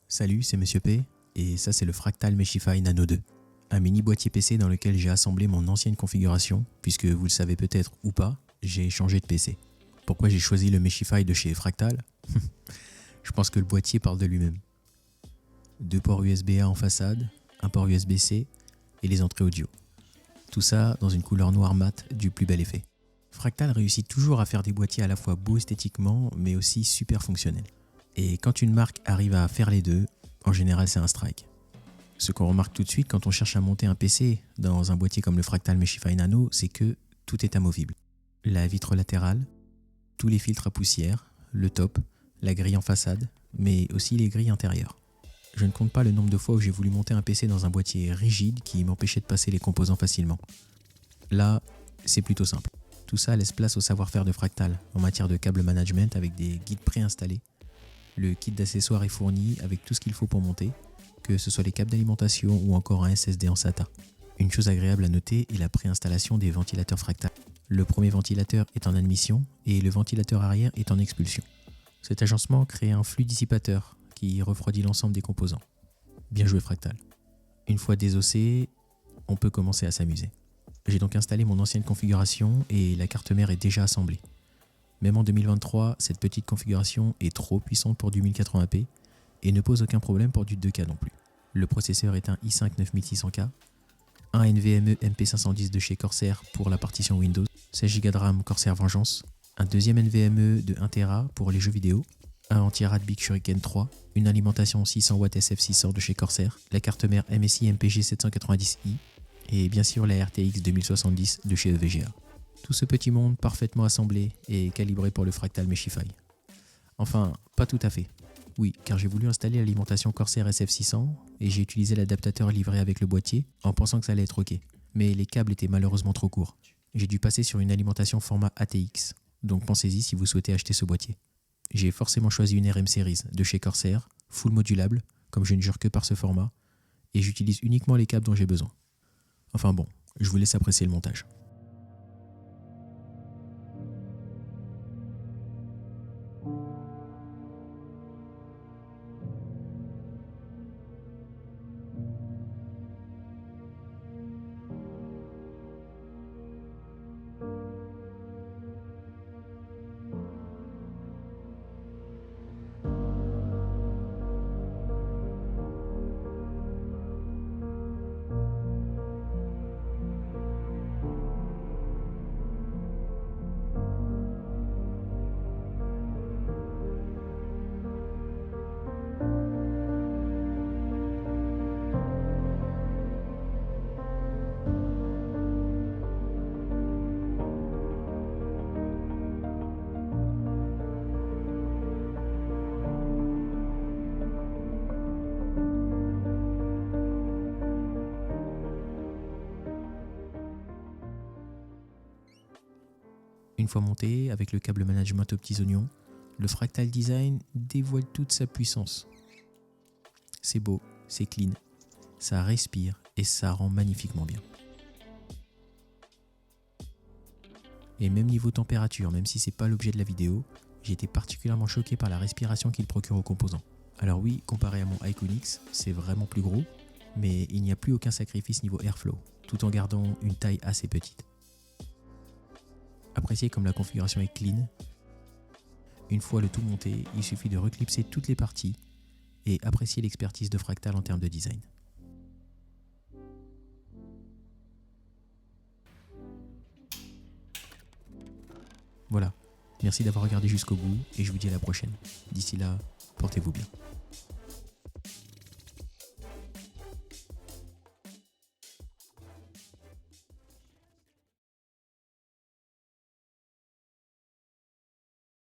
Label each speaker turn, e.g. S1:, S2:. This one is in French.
S1: Salut, c'est Monsieur P, et ça c'est le Fractal Meshify Nano 2, un mini boîtier PC dans lequel j'ai assemblé mon ancienne configuration, puisque vous le savez peut-être ou pas, j'ai changé de PC. Pourquoi j'ai choisi le Meshify de chez Fractal? Je pense que le boîtier parle de lui-même. 2 ports USB-A en façade, un port USB-C et les entrées audio. Tout ça dans une couleur noire mat du plus bel effet. Fractal réussit toujours à faire des boîtiers à la fois beaux esthétiquement, mais aussi super fonctionnels. Et quand une marque arrive à faire les deux, en général c'est un strike. Ce qu'on remarque tout de suite quand on cherche à monter un PC dans un boîtier comme le Fractal Meshify Nano, c'est que tout est amovible. La vitre latérale, tous les filtres à poussière, le top, la grille en façade, mais aussi les grilles intérieures. Je ne compte pas le nombre de fois où j'ai voulu monter un PC dans un boîtier rigide qui m'empêchait de passer les composants facilement. Là, c'est plutôt simple. Tout ça laisse place au savoir-faire de Fractal en matière de câble management avec des guides préinstallés. Le kit d'accessoires est fourni avec tout ce qu'il faut pour monter, que ce soit les câbles d'alimentation ou encore un SSD en SATA. Une chose agréable à noter est la préinstallation des ventilateurs Fractal. Le premier ventilateur est en admission et le ventilateur arrière est en expulsion. Cet agencement crée un flux dissipateur qui refroidit l'ensemble des composants. Bien joué Fractal. Une fois désossé, on peut commencer à s'amuser. J'ai donc installé mon ancienne configuration et la carte mère est déjà assemblée. Même en 2023, cette petite configuration est trop puissante pour du 1080p et ne pose aucun problème pour du 2K non plus. Le processeur est un i5 9600K, un NVMe MP510 de chez Corsair pour la partition Windows, 16 Go de RAM Corsair Vengeance, un deuxième NVMe de 1TB pour les jeux vidéo, un anti-rad Big Shuriken 3, une alimentation 600W SF600 de chez Corsair, la carte mère MSI MPG 790i et bien sûr la RTX 2070 de chez EVGA. Tout ce petit monde parfaitement assemblé et calibré pour le Fractal Meshify. Enfin, pas tout à fait. Oui, car j'ai voulu installer l'alimentation Corsair SF600 et j'ai utilisé l'adaptateur livré avec le boîtier en pensant que ça allait être ok. Mais les câbles étaient malheureusement trop courts. J'ai dû passer sur une alimentation format ATX, donc pensez-y si vous souhaitez acheter ce boîtier. J'ai forcément choisi une RM Series de chez Corsair, full modulable, comme je ne jure que par ce format, et j'utilise uniquement les câbles dont j'ai besoin. Enfin bon, je vous laisse apprécier le montage. Une fois monté, avec le câble management aux petits oignons, le Fractal Design dévoile toute sa puissance. C'est beau, c'est clean, ça respire et ça rend magnifiquement bien. Et même niveau température, même si c'est pas l'objet de la vidéo, j'ai été particulièrement choqué par la respiration qu'il procure aux composants. Alors oui, comparé à mon Iconix, c'est vraiment plus gros, mais il n'y a plus aucun sacrifice niveau airflow, tout en gardant une taille assez petite. Appréciez comme la configuration est clean. Une fois le tout monté, il suffit de reclipser toutes les parties et apprécier l'expertise de Fractal en termes de design. Voilà, merci d'avoir regardé jusqu'au bout et je vous dis à la prochaine. D'ici là, portez-vous bien.